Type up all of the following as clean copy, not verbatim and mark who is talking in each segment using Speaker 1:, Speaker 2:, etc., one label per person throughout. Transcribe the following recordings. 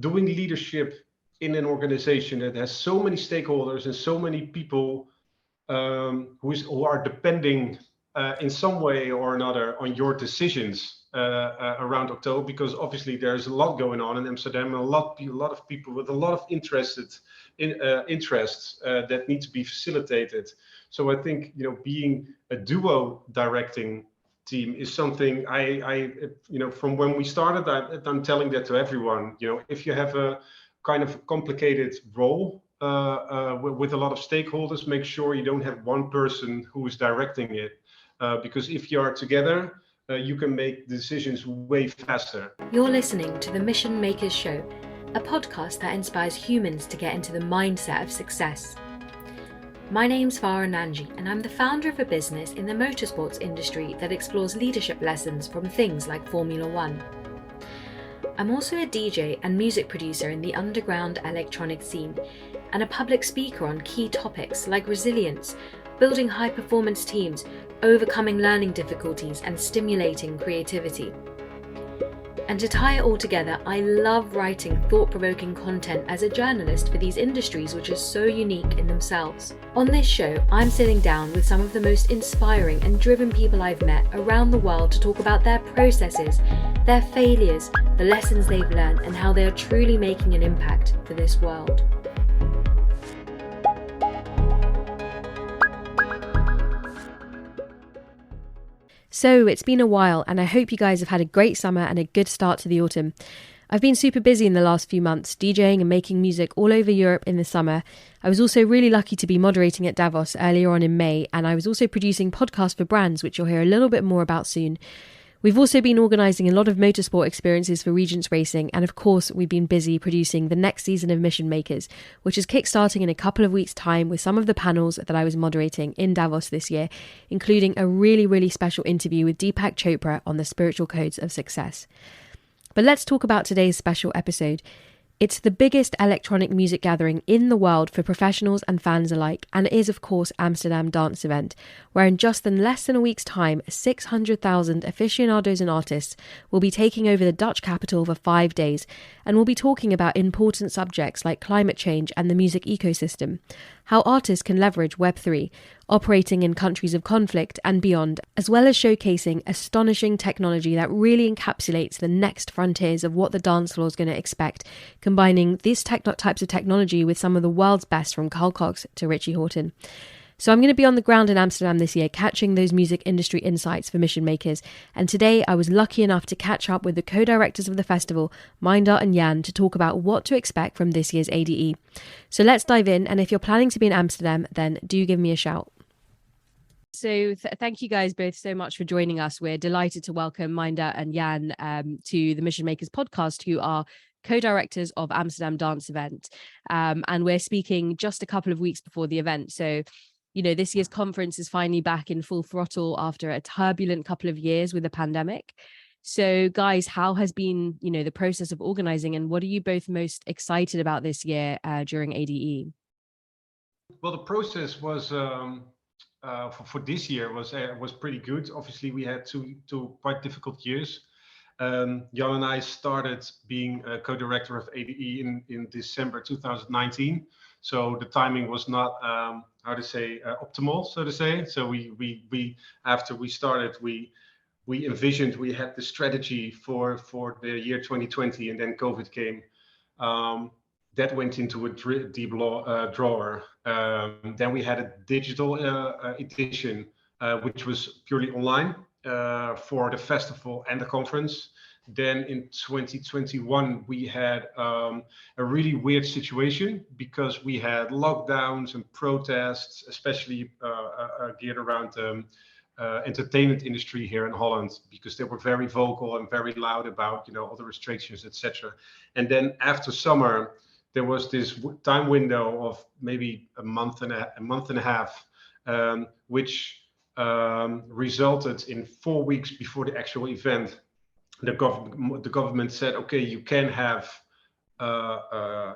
Speaker 1: doing leadership in an organization that has so many stakeholders and so many people who are depending in some way or another on your decisions around October, because obviously there's a lot going on in Amsterdam, and a lot of people with a lot of interests that need to be facilitated. So I think, being a duo directing team is something I from when we started, I'm telling that to everyone. If you have a kind of complicated role with a lot of stakeholders, make sure you don't have one person who is directing it, because if you are together, you can make decisions way faster.
Speaker 2: You're listening to the Mission Makers Show, a podcast that inspires humans to get into the mindset of success. My name's Farah Nanji, and I'm the founder of a business in the motorsports industry that explores leadership lessons from things like Formula One. I'm also a DJ and music producer in the underground electronic scene, and a public speaker on key topics like resilience, building high-performance teams, overcoming learning difficulties, and stimulating creativity. And to tie it all together, I love writing thought-provoking content as a journalist for these industries which are so unique in themselves. On this show, I'm sitting down with some of the most inspiring and driven people I've met around the world to talk about their processes, their failures, the lessons they've learned, and how they are truly making an impact for this world. So it's been a while, and I hope you guys have had a great summer and a good start to the autumn. I've been super busy in the last few months, DJing and making music all over Europe in the summer. I was also really lucky to be moderating at Davos earlier on in May, and I was also producing podcasts for brands, which you'll hear a little bit more about soon. We've also been organising a lot of motorsport experiences for Regents Racing, and of course we've been busy producing the next season of Mission Makers, which is kickstarting in a couple of weeks' time with some of the panels that I was moderating in Davos this year, including a really, really special interview with Deepak Chopra on the spiritual codes of success. But let's talk about today's special episode. It's the biggest electronic music gathering in the world for professionals and fans alike, and it is, of course, Amsterdam Dance Event, where in less than a week's time, 600,000 aficionados and artists will be taking over the Dutch capital for 5 days, and will be talking about important subjects like climate change and the music ecosystem, how artists can leverage Web3, operating in countries of conflict and beyond, as well as showcasing astonishing technology that really encapsulates the next frontiers of what the dance floor is going to expect, combining these types of technology with some of the world's best, from Carl Cox to Richie Hawtin. So I'm going to be on the ground in Amsterdam this year, catching those music industry insights for Mission Makers. And today I was lucky enough to catch up with the co-directors of the festival, Meindert and Jan, to talk about what to expect from this year's ADE. So let's dive in. And if you're planning to be in Amsterdam, then do give me a shout. So thank you guys both so much for joining us. We're delighted to welcome Meindert and Jan to the Mission Makers podcast, who are co-directors of Amsterdam Dance Event. And we're speaking just a couple of weeks before the event. So, this year's conference is finally back in full throttle after a turbulent couple of years with the pandemic. So guys, how has been, the process of organizing, and what are you both most excited about this year during ADE?
Speaker 1: Well, the process was for this year was pretty good. Obviously, we had two quite difficult years. Jan and I started being a co-director of ADE in December 2019. So the timing was not, optimal, so to say. So we after we started, we envisioned, we had the strategy for the year 2020, and then COVID came. That went into a deep drawer. Then we had a digital edition, which was purely online for the festival and the conference. Then in 2021, we had a really weird situation because we had lockdowns and protests, especially geared around the entertainment industry here in Holland, because they were very vocal and very loud about all the restrictions, etc. And then after summer, there was this time window of maybe a month and a half, which resulted in 4 weeks before the actual event. The government said, okay, you can have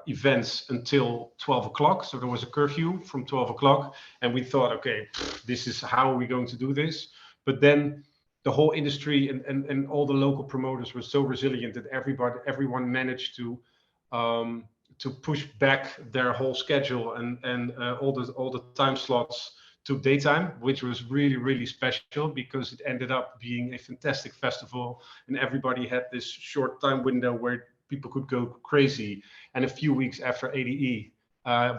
Speaker 1: events until 12 o'clock. So there was a curfew from 12 o'clock. And we thought, okay, this is how are we going to do this? But then the whole industry and all the local promoters were so resilient that everyone managed to to push back their whole schedule and all the time slots to daytime, which was really, really special because it ended up being a fantastic festival and everybody had this short time window where people could go crazy. And a few weeks after ADE,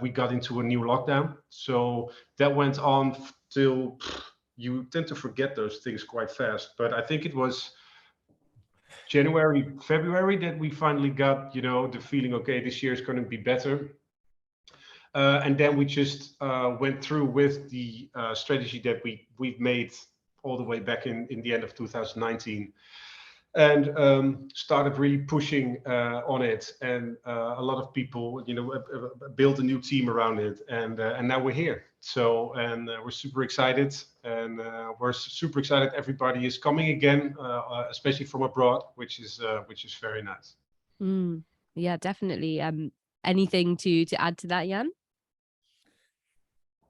Speaker 1: we got into a new lockdown. So that went on till, you tend to forget those things quite fast, but I think it was January, February that we finally got, the feeling, okay, this year is going to be better. And then we just went through with the strategy that we've made all the way back in the end of 2019, and started really pushing on it. And a lot of people, built a new team around it, and now we're here. So, and we're super excited, and we're super excited. Everybody is coming again, especially from abroad, which is very nice.
Speaker 2: Yeah, definitely. Anything to add to that, Jan?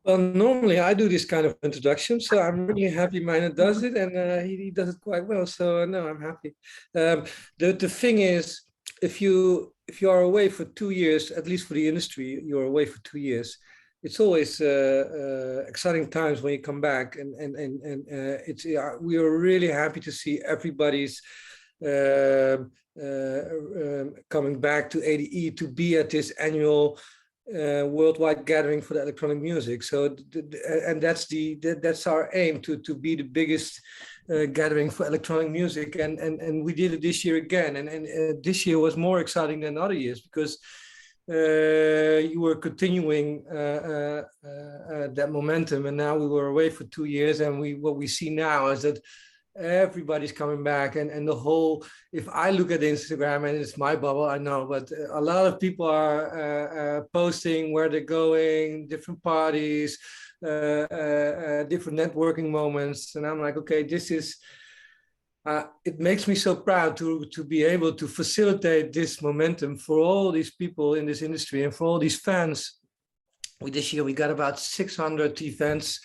Speaker 3: Well, normally I do this kind of introduction, so I'm really happy Meindert does it, and he does it quite well. So no, I'm happy. The thing is, if you are away for 2 years, at least for the industry, you're away for 2 years. It's always exciting times when you come back, and it's we are really happy to see everybody's coming back to ADE to be at this annual worldwide gathering for the electronic music. So and that's our aim, to be the biggest gathering for electronic music, and we did it this year again, and this year was more exciting than other years because you were continuing that momentum, and now we were away for 2 years, and what we see now is that everybody's coming back, and the whole, if I look at Instagram, and it's my bubble, I know, but a lot of people are posting where they're going, different parties, different networking moments, and I'm like, okay, this is it makes me so proud to be able to facilitate this momentum for all these people in this industry and for all these fans. This year we got about 600 events,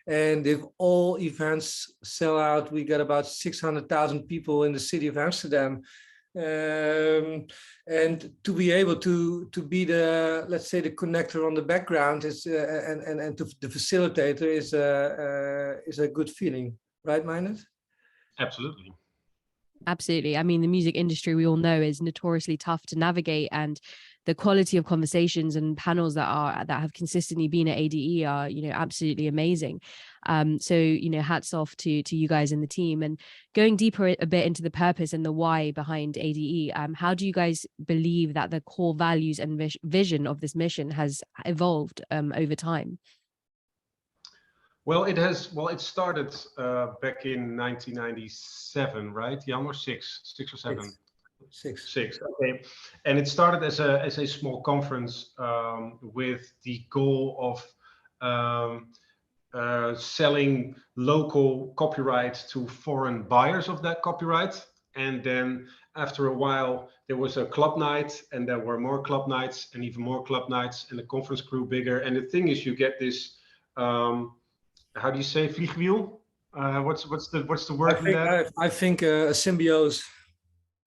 Speaker 3: and if all events sell out, we got about 600,000 people in the city of Amsterdam. And to be able to be the, let's say, the connector on the background is and the facilitator is a good feeling, right, Meindert?
Speaker 1: Absolutely.
Speaker 2: Absolutely. I mean, the music industry, we all know, is notoriously tough to navigate, and the quality of conversations and panels that have consistently been at ADE are, absolutely amazing. So, hats off to you guys in the team. And going deeper a bit into the purpose and the why behind ADE, how do you guys believe that the core values and vision of this mission has evolved over time?
Speaker 1: Well, it started back in 1997, right? Jan, or six or seven?
Speaker 3: Six.
Speaker 1: Okay. And it started as a small conference with the goal of selling local copyright to foreign buyers of that copyright. And then after a while, there was a club night, and there were more club nights, and even more club nights, and the conference grew bigger. And the thing is, you get this. How do you say vliegwiel? What's the word for that?
Speaker 3: I think a symbiosis.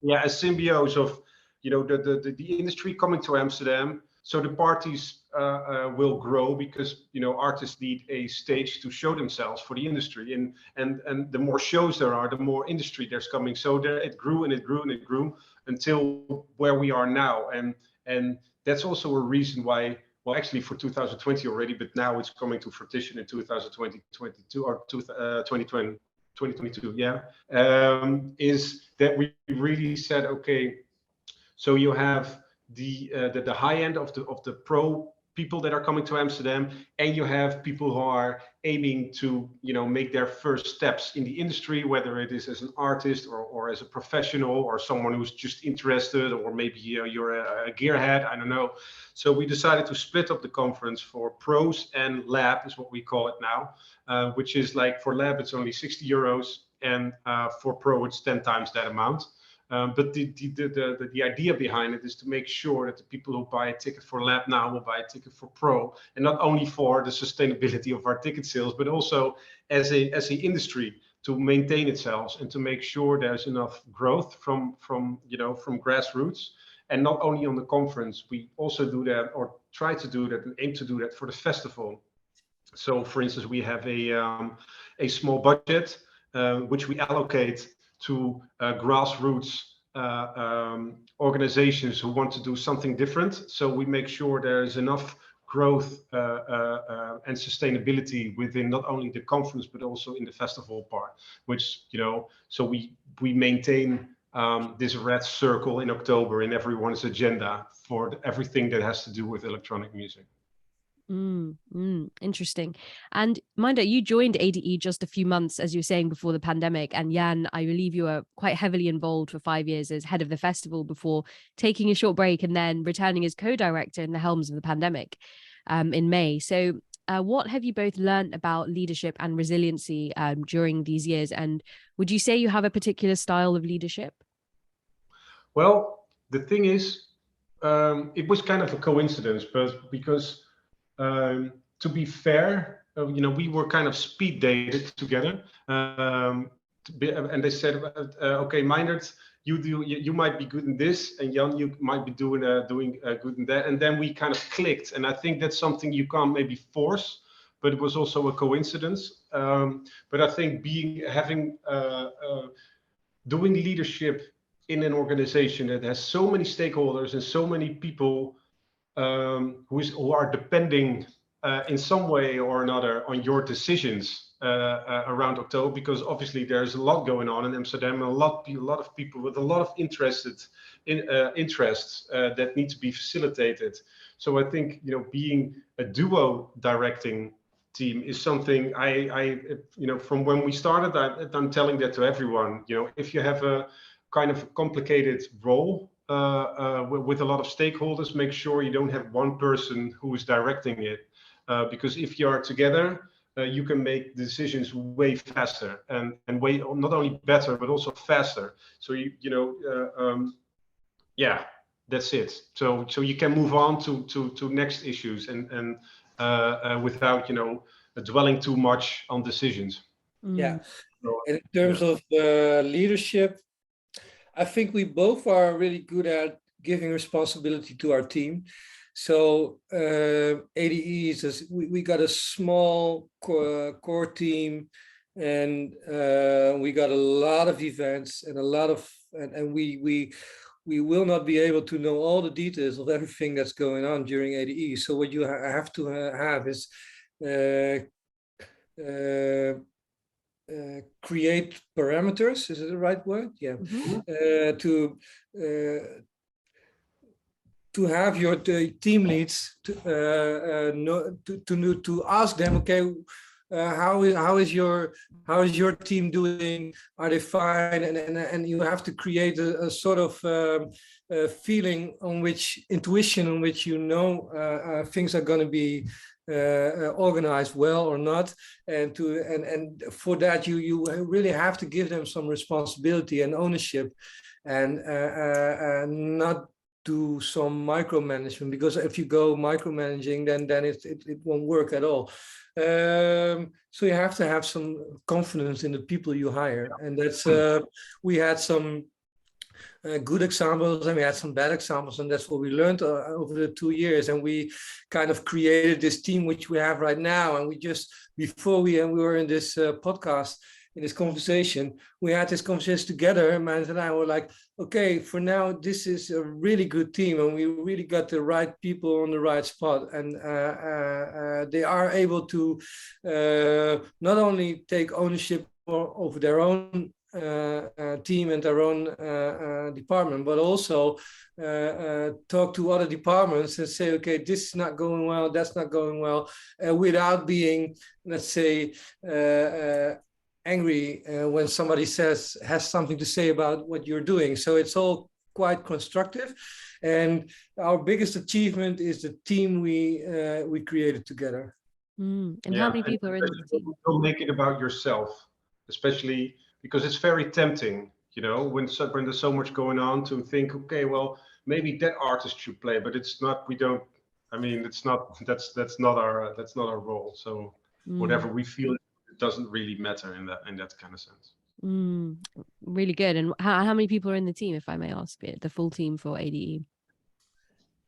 Speaker 1: Yeah, a symbiosis of the industry coming to Amsterdam. So the parties will grow because artists need a stage to show themselves for the industry, and the more shows there are, the more industry there's coming. So it grew and it grew and it grew until where we are now, and that's also a reason why. Well, actually for 2020 already, but now it's coming to fruition in 2022 or 2022. Yeah, is that we really said, okay, so you have the high end of the pro people that are coming to Amsterdam, and you have people who are aiming to make their first steps in the industry, whether it is as an artist or as a professional or someone who's just interested, or maybe you're a gearhead, I don't know. So we decided to split up the conference for pros and lab, is what we call it now, which is like, for lab it's only 60 euros, and for pro it's 10 times that amount. But the idea behind it is to make sure that the people who buy a ticket for lab now will buy a ticket for pro, and not only for the sustainability of our ticket sales, but also as a industry to maintain itself and to make sure there's enough growth from grassroots. And not only on the conference, we also do that, or try to do that, and aim to do that for the festival. So, for instance, we have a small budget which we allocate to grassroots organizations who want to do something different. So we make sure there is enough growth and sustainability within not only the conference but also in the festival part. Which, you know, so we maintain this red circle in October in everyone's agenda for everything that has to do with electronic music.
Speaker 2: Interesting. And Meindert, you joined ADE just a few months, as you were saying, before the pandemic. And Jan, I believe you were quite heavily involved for 5 years as head of the festival before taking a short break and then returning as co-director in the helms of the pandemic in May. So what have you both learned about leadership and resiliency during these years? And would you say you have a particular style of leadership?
Speaker 1: Well, the thing is, it was kind of a coincidence, but because to be fair, you know, we were kind of speed dated together, and they said, okay, Meindert, you might be good in this, and Jan, you might be doing good in that, and then we kind of clicked. And I think that's something you can't maybe force, but it was also a coincidence. But I think doing leadership in an organization that has so many stakeholders and so many people who are depending in some way or another on your decisions around October, because obviously there's a lot going on in Amsterdam, and a lot of people with a lot of interests that need to be facilitated. So I think, you know, being a duo directing team is something I you know, from when we started, I'm telling that to everyone. You know, if you have a kind of complicated role with a lot of stakeholders, make sure you don't have one person who is directing it, because if you are together, you can make decisions way faster and way not only better but also faster. So yeah, that's it. So you can move on to next issues and without, you know, dwelling too much on decisions.
Speaker 3: Yeah. In terms of leadership, I think we both are really good at giving responsibility to our team. So ADE is we got a small core team, and we got a lot of events and a lot of and we will not be able to know all the details of everything that's going on during ADE. So what you have to have is create parameters. Is it the right word? Yeah. To have your team leads to ask them, okay, how is your team doing? Are they fine? And you have to create a sort of feeling on which intuition on which, you know, things are going to be organized well or not, and for that you really have to give them some responsibility and ownership, and not do some micromanagement, because if you go micromanaging, then it won't work at all. So you have to have some confidence in the people you hire, and that's we had some good examples and we had some bad examples, and that's what we learned over the 2 years. And we kind of created this team which we have right now. And we just, before we were in this podcast, in this conversation, we had this conversation together, Meindert and I were like, okay, for now, this is a really good team, and we really got the right people on the right spot, and they are able to not only take ownership over their own team and their own department, but also talk to other departments and say, okay, this is not going well, that's not going well, without being, let's say, angry when somebody has something to say about what you're doing. So it's all quite constructive, and our biggest achievement is the team we created together.
Speaker 2: And how many people are in the team?
Speaker 1: Don't make it about yourself, especially because it's very tempting, you know, when there's so much going on, to think, okay, well, maybe that artist should play, but it's not. We don't. I mean, it's not. That's not our role. So whatever we feel, it doesn't really matter in that kind of sense.
Speaker 2: Really good. And how many people are in the team, if I may ask, the full team for ADE?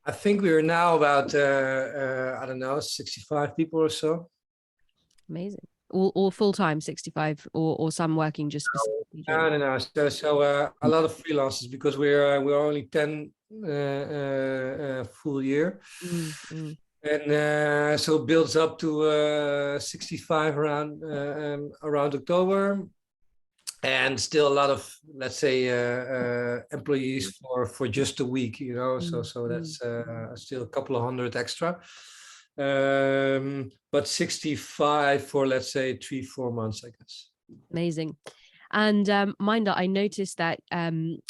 Speaker 3: I think we are now about, I don't know, 65 people or so.
Speaker 2: Amazing. All full-time 65 or some working just specifically during?
Speaker 3: No. So a lot of freelancers because we're only 10 full year. And so it builds up to 65 around October. And still a lot of, let's say, employees for just a week, you know. So that's still a couple of hundred extra. But 65 for, let's say, 3-4 months, I guess.
Speaker 2: Amazing. And Meindert, I noticed that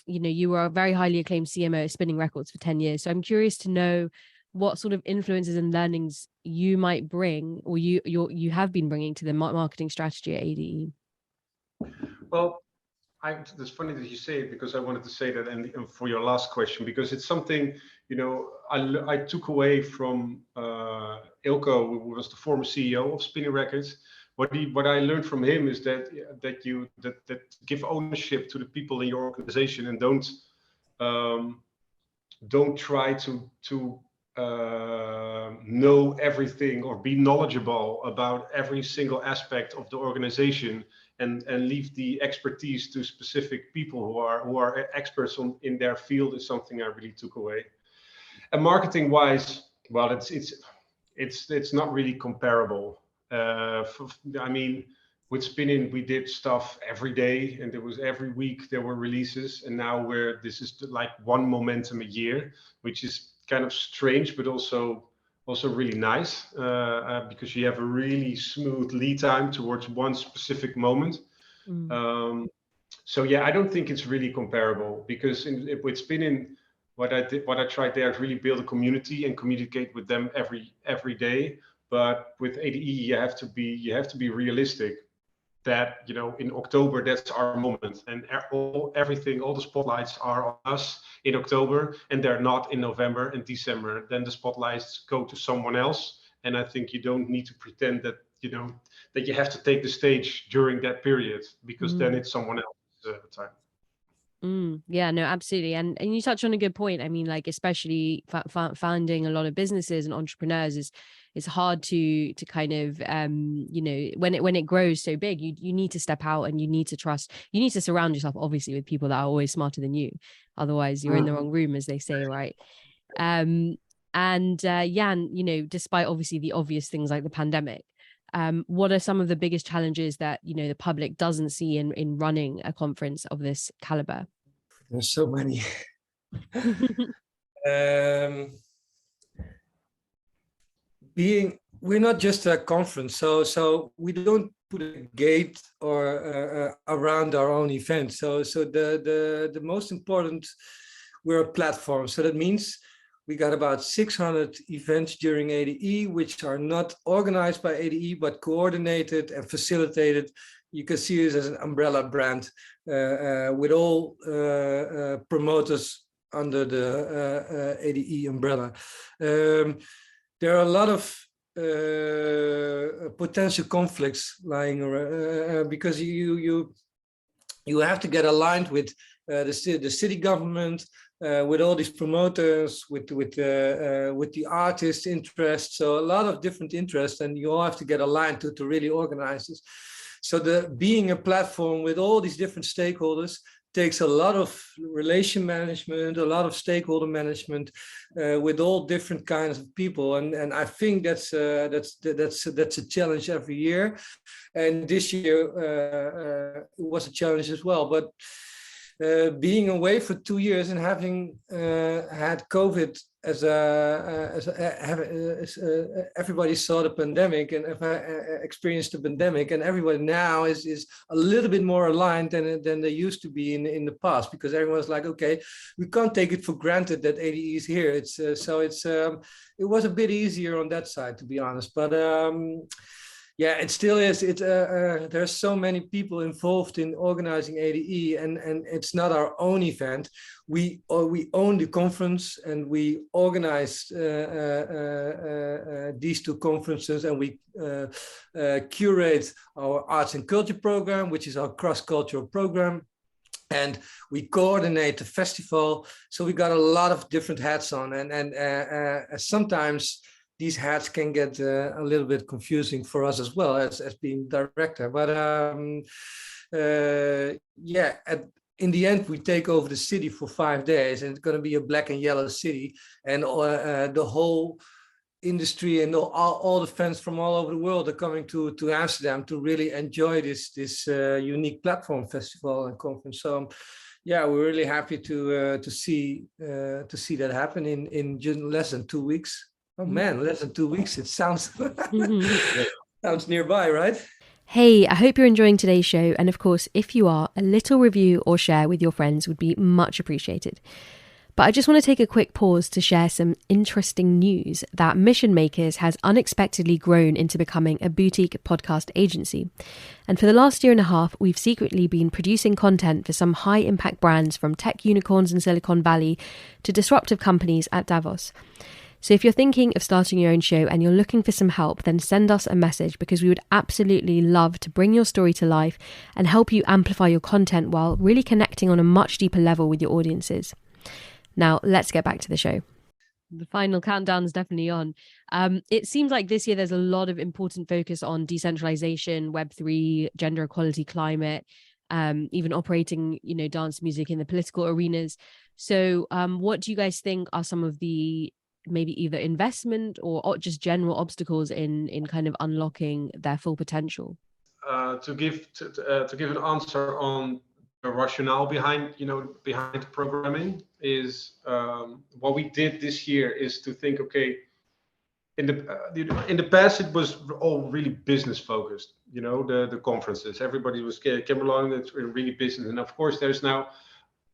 Speaker 2: you were a very highly acclaimed CMO at Spinning Records for 10 years. So I'm curious to know what sort of influences and learnings you might bring, or you have been bringing to the marketing strategy at ADE.
Speaker 1: Well, it's funny that you say it, because I wanted to say that, and for your last question, because it's something, I took away from Ilko, who was the former CEO of Spinning Records. What I learned from him is that give ownership to the people in your organization, and don't try to know everything or be knowledgeable about every single aspect of the organization, and leave the expertise to specific people who are experts in their field, is something I really took away. And marketing wise, well, it's not really comparable. I mean, with Spinning, we did stuff every day, and every week there were releases, and now this is like one momentum a year, which is kind of strange, but also really nice, because you have a really smooth lead time towards one specific moment. So yeah, I don't think it's really comparable, because with Spinning, what I tried there is really build a community and communicate with them every day. But with ADE, you have to be realistic that, in October, that's our moment, and all the spotlights are on us in October, and they're not in November and December. Then the spotlights go to someone else, and I think you don't need to pretend that that you have to take the stage during that period, because then it's someone else's time.
Speaker 2: Yeah, no, absolutely. And you touch on a good point. I mean, like, especially founding a lot of businesses and entrepreneurs is hard to kind of, when it grows so big, you need to step out, and you need to surround yourself, obviously, with people that are always smarter than you. Otherwise, you're in the wrong room, as they say, right? And Jan, despite obviously the obvious things like the pandemic, what are some of the biggest challenges that the public doesn't see in running a conference of this caliber?
Speaker 3: There's so many. We're not just a conference, so we don't put a gate or around our own event. So the most important, we're a platform. So that means we got about 600 events during ADE, which are not organized by ADE, but coordinated and facilitated. You can see this as an umbrella brand with all promoters under the ADE umbrella. There are a lot of potential conflicts lying around, because you have to get aligned with the city government, with all these promoters, with the artist interest. So a lot of different interests, and you all have to get aligned to really organize this. So being a platform with all these different stakeholders takes a lot of relation management, a lot of stakeholder management, with all different kinds of people, and I think that's a challenge every year, and this year it was a challenge as well. But being away for 2 years and having had COVID as everybody saw the pandemic, and experienced the pandemic, and everybody now is a little bit more aligned than they used to be in the past, because everyone's like, okay, we can't take it for granted that ADE is here. It was a bit easier on that side, to be honest, but yeah, it still is. There's so many people involved in organizing ADE, and it's not our own event. We own the conference, and we organize these two conferences, and we curate our arts and culture program, which is our cross-cultural program. and we coordinate the festival. So we got a lot of different hats on, and sometimes these hats can get a little bit confusing for us as well as being director. But yeah, in the end, we take over the city for 5 days, and it's going to be a black and yellow city, and the whole industry and all the fans from all over the world are coming to Amsterdam to really enjoy this unique platform festival and conference. So yeah, we're really happy to see that happen in just less than 2 weeks. Oh man, less than 2 weeks. It sounds sounds nearby, right?
Speaker 2: Hey, I hope you're enjoying today's show, and of course, if you are, a little review or share with your friends would be much appreciated. But I just want to take a quick pause to share some interesting news that Mission Makers has unexpectedly grown into becoming a boutique podcast agency. And for the last year and a half, we've secretly been producing content for some high-impact brands, from tech unicorns in Silicon Valley to disruptive companies at Davos. So if you're thinking of starting your own show and you're looking for some help, then send us a message, because we would absolutely love to bring your story to life and help you amplify your content while really connecting on a much deeper level with your audiences. Now, let's get back to the show. The final countdown is definitely on. It seems like this year there's a lot of important focus on decentralization, Web3, gender equality, climate, even operating, dance music in the political arenas. So what do you guys think are some of the maybe either investment or just general obstacles in kind of unlocking their full potential?
Speaker 1: To give an answer on the rationale behind the programming is what we did this year is to think, okay, in the past it was all really business focused, the conferences, everybody was came along, it's really business, and of course there's now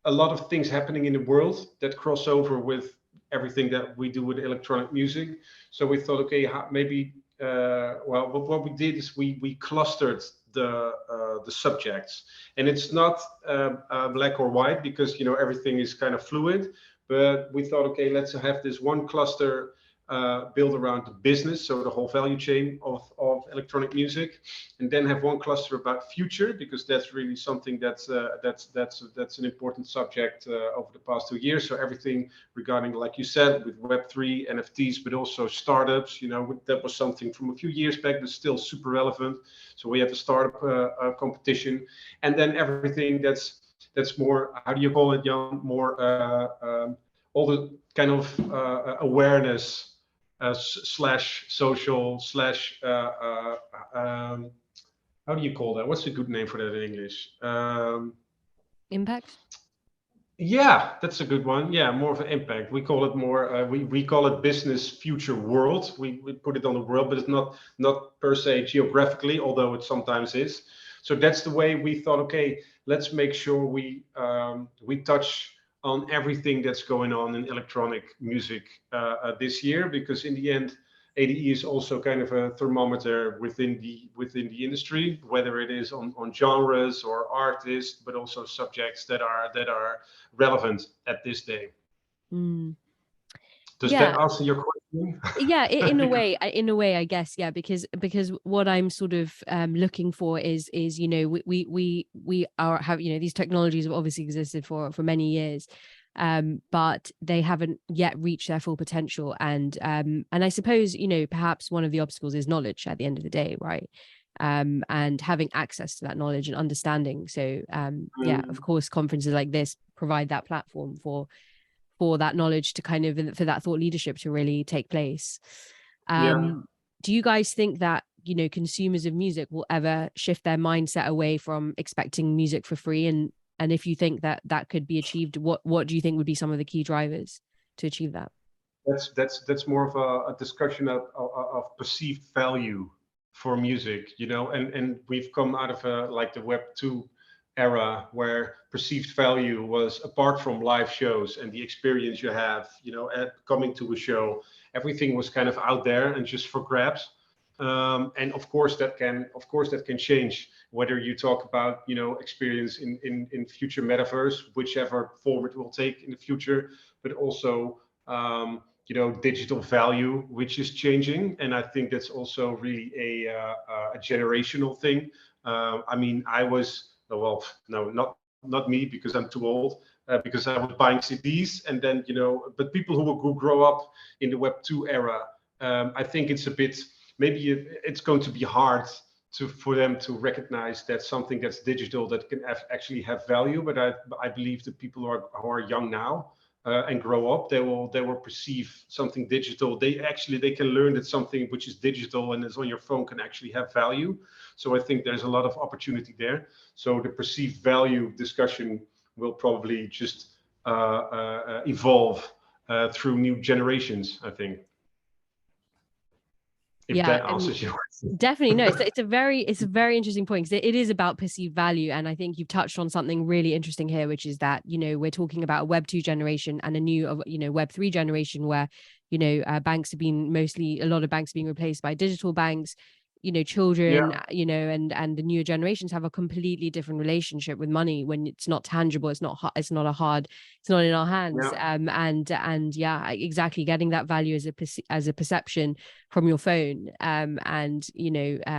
Speaker 1: a lot of things happening in the world that cross over with everything that we do with electronic music. So we thought, okay, maybe what we did is we clustered the subjects, and it's not black or white, because everything is kind of fluid. But we thought, okay, let's have this one cluster built around the business, so the whole value chain of electronic music, and then have one cluster about future, because that's really something that's an important subject over the past 2 years. So everything regarding, like you said, with Web3, NFTs, but also startups, that was something from a few years back that's still super relevant. So we have a startup competition, and then everything that's more, how do you call it, Jan? More all the kind of awareness slash social slash how do you call that? What's a good name for that in English?
Speaker 2: Impact?
Speaker 1: Yeah, that's a good one. Yeah, more of an impact. We call it more. We call it business future world. We put it on the world, but it's not per se geographically, although it sometimes is. So that's the way we thought. Okay, let's make sure we touch on everything that's going on in electronic music this year, because in the end, ADE is also kind of a thermometer within the industry, whether it is on genres or artists, but also subjects that are relevant at this day. Does that answer your question?
Speaker 2: Yeah, in a way, I guess, yeah, because what I'm sort of looking for is we have these technologies have obviously existed for many years, but they haven't yet reached their full potential, and I suppose perhaps one of the obstacles is knowledge at the end of the day, right? And having access to that knowledge and understanding. So yeah, of course, conferences like this provide that platform for that knowledge to kind of, for that thought leadership to really take place. Do you guys think that consumers of music will ever shift their mindset away from expecting music for free? And if you think that could be achieved, what do you think would be some of the key drivers to achieve that?
Speaker 1: That's more of a discussion of perceived value for music, and we've come out of like the Web 2 era, where perceived value was, apart from live shows and the experience you have, at coming to a show, everything was kind of out there and just for grabs. And of course that can change, whether you talk about experience in future metaverse, whichever form it will take in the future, but also digital value, which is changing. And I think that's also really a generational thing. I mean, I was, well, no, not not me because I'm too old, because I was buying CDs, and then but people who grow up in the Web 2 era, I think it's a bit, maybe it's going to be hard for them to recognize that something that's digital that can actually have value. But I believe that people who are young now and grow up, they will perceive something digital. They can learn that something which is digital and is on your phone can actually have value. So I think there's a lot of opportunity there. So the perceived value discussion will probably just evolve through new generations, I think. If that answers your question.
Speaker 2: Definitely. No, it's a very interesting point, because it is about perceived value. And I think you've touched on something really interesting here, which is that, we're talking about a Web 2 generation and a new, Web 3 generation where, banks have been a lot of banks being replaced by digital banks. Children, and the newer generations have a completely different relationship with money when it's not tangible. It's not in our hands. Exactly. Getting that value as a perception from your phone, and in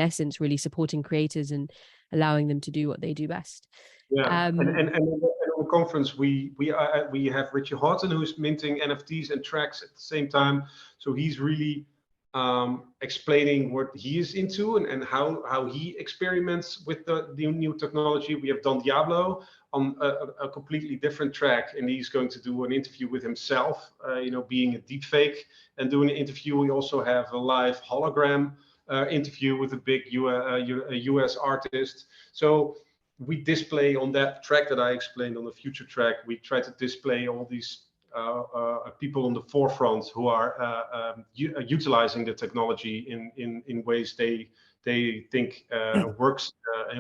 Speaker 2: essence, really supporting creators and allowing them to do what they do best.
Speaker 1: Yeah, and on the conference we have Richie Houghton, who's minting NFTs and tracks at the same time. So he's really explaining what he is into and how he experiments with the new technology. We have Don Diablo on a completely different track, and he's going to do an interview with himself, being a deepfake and doing an interview. We also have a live hologram interview with a big US artist. So we display on that track that I explained on the future track, we try to display all these people on the forefront who are utilizing the technology in ways they think works,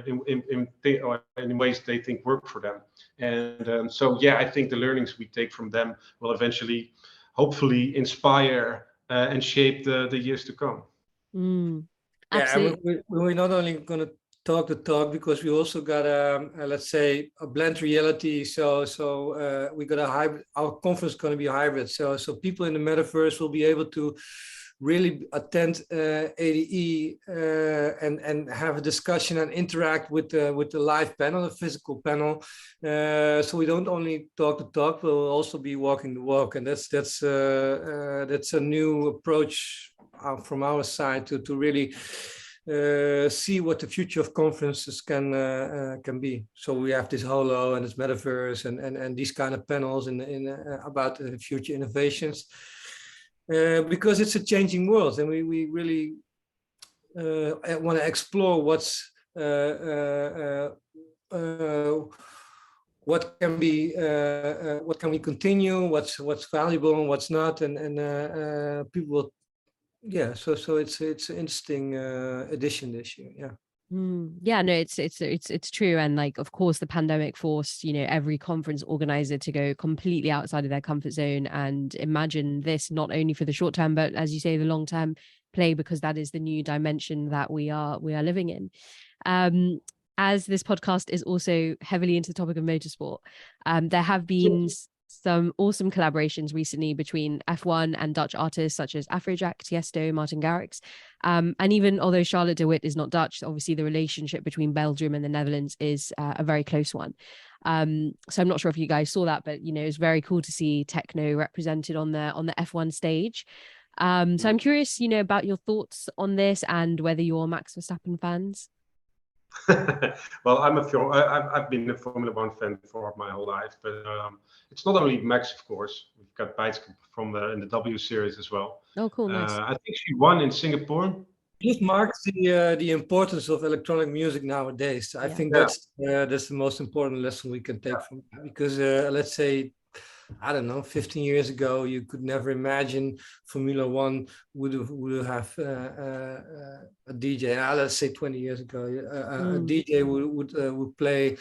Speaker 1: in ways they think work for them. And so I think the learnings we take from them will eventually, hopefully, inspire and shape the years to come.
Speaker 2: Absolutely.
Speaker 3: We're not only going to talk the talk, because we also got let's say a blend reality. So we got a hybrid. Our conference is going to be hybrid. So people in the metaverse will be able to really attend ADE and have a discussion and interact with the live panel, the physical panel. So we don't only talk the talk, we'll also be walking the walk, and that's a new approach from our side to really see what the future of conferences can be. So we have this holo and this metaverse and these kind of panels in about future innovations, because it's a changing world, and we really want to explore what can we continue, what's valuable and what's not, and people will. Yeah, so it's an interesting addition this year.
Speaker 2: Yeah, no, it's true. And like, of course, the pandemic forced, every conference organizer to go completely outside of their comfort zone and imagine this not only for the short term, but as you say, the long term play, because that is the new dimension that we are living in. As this podcast is also heavily into the topic of motorsport, there have been some awesome collaborations recently between F1 and Dutch artists such as Afrojack, Tiesto, Martin Garrix. And even although Charlotte de Witt is not Dutch, obviously the relationship between Belgium and the Netherlands is a very close one. So I'm not sure if you guys saw that, but it's very cool to see techno represented on the F1 stage. So I'm curious, about your thoughts on this and whether you're Max Verstappen fans.
Speaker 1: Well, I've been a Formula One fan for my whole life, but it's not only Max, of course. We've got Bijtske in the W Series as well.
Speaker 2: Oh, cool, nice.
Speaker 1: I think she won in Singapore.
Speaker 3: This marks the importance of electronic music nowadays. I think that's the most important lesson we can take from it, because let's say, I don't know, 15 years ago, you could never imagine Formula One would have a DJ. Let's say 20 years ago, a DJ would play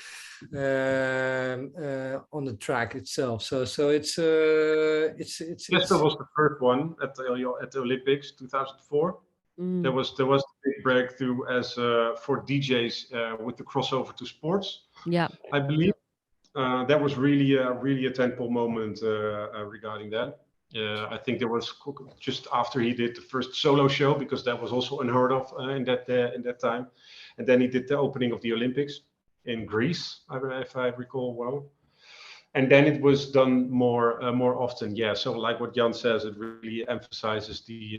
Speaker 3: on the track itself. So it's
Speaker 1: Tiesto was the first one at the Olympics 2004. There was the big breakthrough as for DJs with the crossover to sports.
Speaker 2: Yeah,
Speaker 1: I believe. That was really a tentpole moment regarding that. I think there was just after he did the first solo show, because that was also unheard of in that time, and then he did the opening of the Olympics. in Greece, if I recall well. And then it was done more often. Yeah. So like what Jan says, it really emphasizes the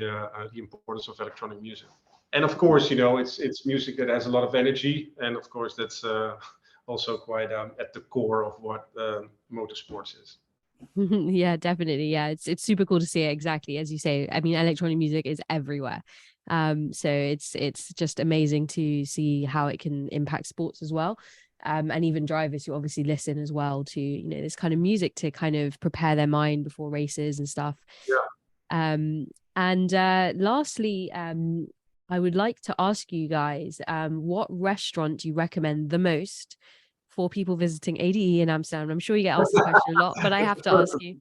Speaker 1: importance of electronic music. And of course, you know, it's music that has a lot of energy, and of course that's also quite at the core of what motorsports is.
Speaker 2: Yeah, definitely. Yeah, it's super cool to see it, exactly as you say. I mean, electronic music is everywhere. So it's just amazing to see how it can impact sports as well. And even drivers who obviously listen as well to, you know, this kind of music to kind of prepare their mind before races and stuff.
Speaker 1: Yeah.
Speaker 2: And lastly, I would like to ask you guys, what restaurant do you recommend the most for people visiting ADE in Amsterdam? I'm sure you get asked this question a lot, but I have to ask you.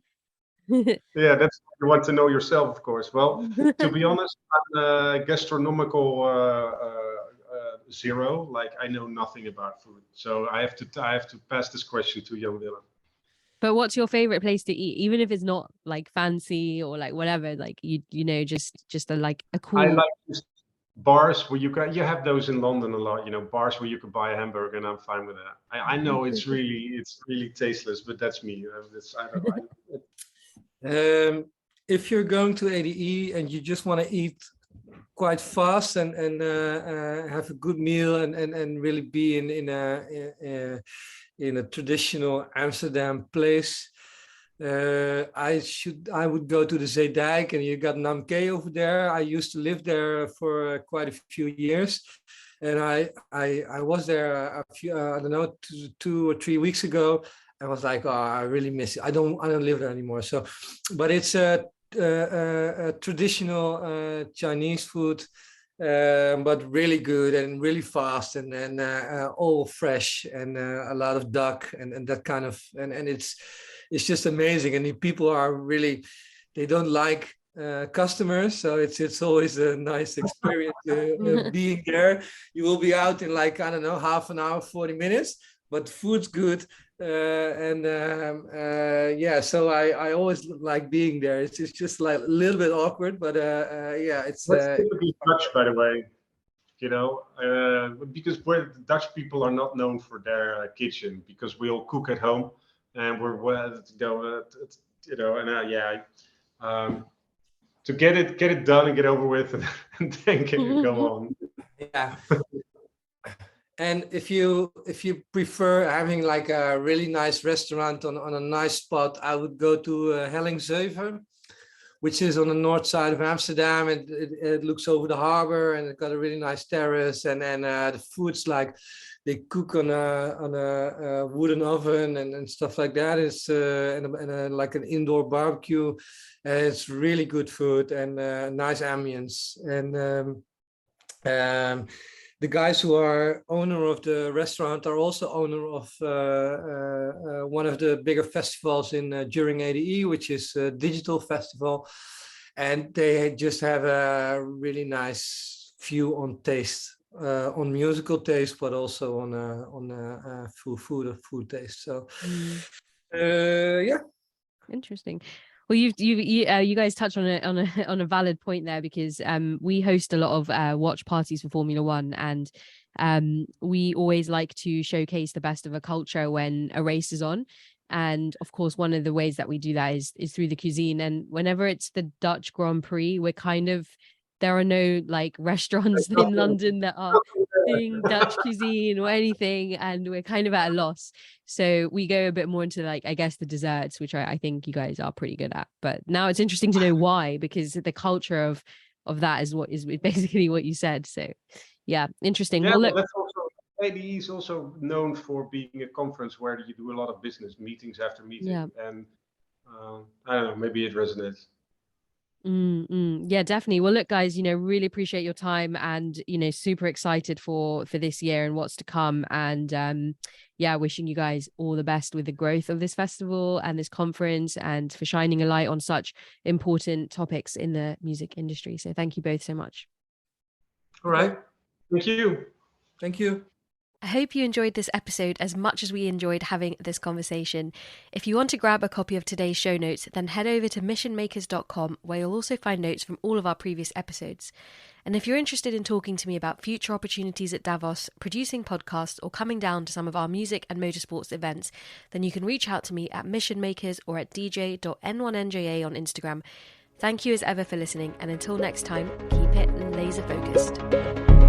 Speaker 1: Yeah, that's what you want to know yourself, of course. Well, to be honest, I'm a gastronomical zero. Like I know nothing about food, so I have to pass this question to Jan Willem.
Speaker 2: But what's your favorite place to eat, even if it's not like fancy or like whatever, like you know, just a like a cool.
Speaker 1: I like bars where you have those in London a lot. You know, bars where you can buy a hamburger, and I'm fine with that. I know it's really tasteless, but that's me. I don't know.
Speaker 3: If you're going to ADE and you just want to eat quite fast and have a good meal and really be in a traditional Amsterdam place, I would go to the Zeedijk, and you got Namke over there. I used to live there for quite a few years, and I was there a few I don't know 2 or 3 weeks ago. I was like, oh, I really miss it. I don't live there anymore. So, but it's a traditional Chinese food, but really good and really fast and all fresh and a lot of duck and that kind of and it's just amazing. And the people are really, they don't like customers, so it's always a nice experience being there. You will be out in like, I don't know, half an hour, 40 minutes, but food's good. Yeah, so I always like being there. It's just like a little bit awkward, but yeah, it's
Speaker 1: typically Dutch, by the way. You know, because the Dutch people are not known for their kitchen, because we all cook at home, and we're you know, and yeah, to get it done and get over with, and then go on.
Speaker 3: Yeah. And if you prefer having like a really nice restaurant on a nice spot, I would go to Helling 7, which is on the north side of Amsterdam. It looks over the harbor, and it got a really nice terrace. And the food's like they cook on a wooden oven and stuff like that. It's like an indoor barbecue. It's really good food and nice ambience. And the guys who are owner of the restaurant are also owner of one of the bigger festivals during ADE, which is a digital festival, and they just have a really nice view on taste, on musical taste, but also on food taste. So yeah,
Speaker 2: interesting. Well, you guys touched on a valid point there, because we host a lot of watch parties for Formula One, and we always like to showcase the best of a culture when a race is on. And of course, one of the ways that we do that is through the cuisine. And whenever it's the Dutch Grand Prix, there are no like restaurants in London that are doing Dutch cuisine or anything, and we're kind of at a loss. So we go a bit more into like, I guess, the desserts, which I think you guys are pretty good at. But now it's interesting to know why, because the culture of that is basically what you said. So yeah, interesting.
Speaker 1: Yeah,
Speaker 2: well, look,
Speaker 1: that's also, ADE is also known for being a conference where you do a lot of business meetings after meeting.
Speaker 2: Yeah.
Speaker 1: And I don't know, maybe it resonates.
Speaker 2: Yeah, definitely. Well, look, guys, really appreciate your time, and super excited for this year and what's to come. And yeah, wishing you guys all the best with the growth of this festival and this conference, and for shining a light on such important topics in the music industry. So thank you both so much.
Speaker 1: All right. Thank you.
Speaker 3: Thank you.
Speaker 2: I hope you enjoyed this episode as much as we enjoyed having this conversation. If you want to grab a copy of today's show notes, then head over to missionmakers.com, where you'll also find notes from all of our previous episodes. And if you're interested in talking to me about future opportunities at Davos, producing podcasts, or coming down to some of our music and motorsports events, then you can reach out to me at missionmakers or at dj.n1nja on Instagram. Thank you as ever for listening, and until next time, keep it laser focused.